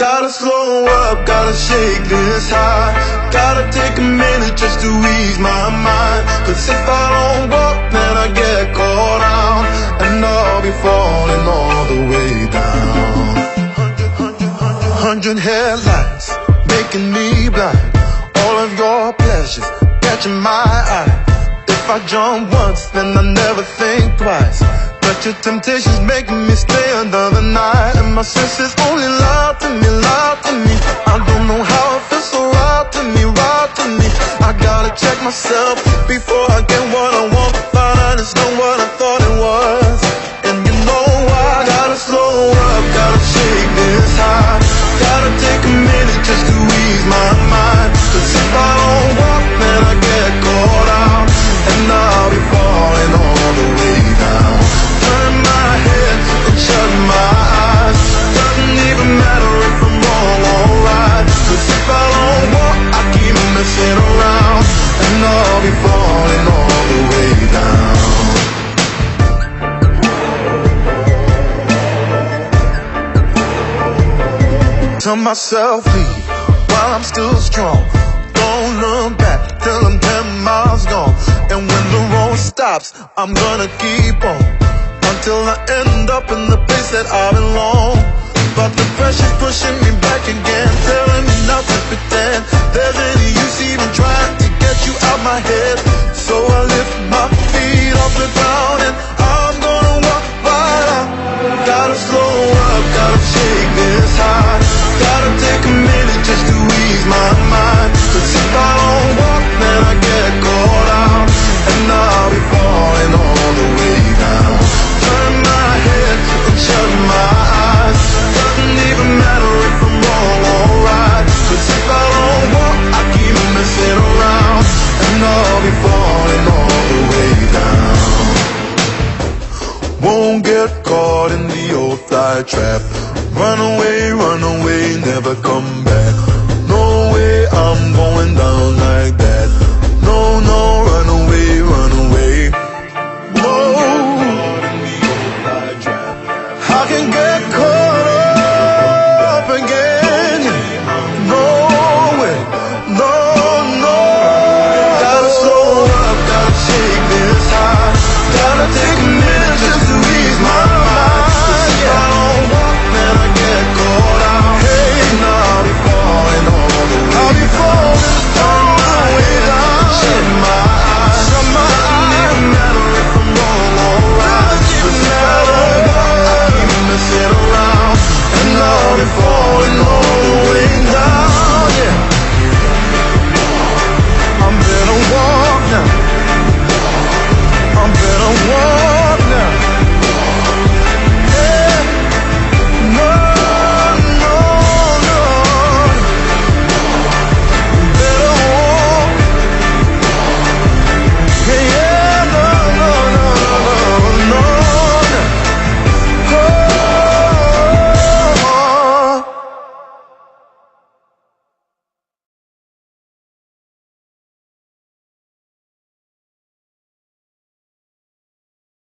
Gotta slow up, gotta shake this high. Gotta take a minute just to ease my mind. Cause if I don't walk, then I get caught out, and I'll be falling all the way down. 100 headlights making me blind. All of your pleasures catching my eye. If I jump once, then I never think twice. But your temptation's making me stay another night, and my senses only lie to me, lie to me. I don't know how it feels so right to me, right to me. I gotta check myself before I get what I want. Find out it's not what I thought it was. And you know I gotta slow up, gotta shake this high. Gotta take a minute just to ease my mind. Cause if I don't walk, then I get caught out, and I'll be falling all the way down. Turn my head and shut my eyes. Doesn't even matter if I'm wrong or right. Cause if I don't walk, I keep messing around, and I'll be falling all the way down. Tell myself leave while I'm still strong. Don't look back till I'm 10 miles gone. And when the road stops, I'm gonna keep on until I end up in the place that I belong. But the pressure's pushing me back again, telling me not to pretend there's any use even trying to get you out my head. So I lift my feet off the ground, and I'm gonna walk right out. Gotta slow up, gotta shake this high. Gotta take a minute just to ease my mind. Cause if I don't walk, then I get caught out, and I'll be falling all the way down. Turn my head and shut my eyes. Doesn't even matter if I'm wrong or right. Cause if I don't walk, I keep messing around, and I'll be falling all the way down. Won't get caught in the old fly trap. Run away, never come back.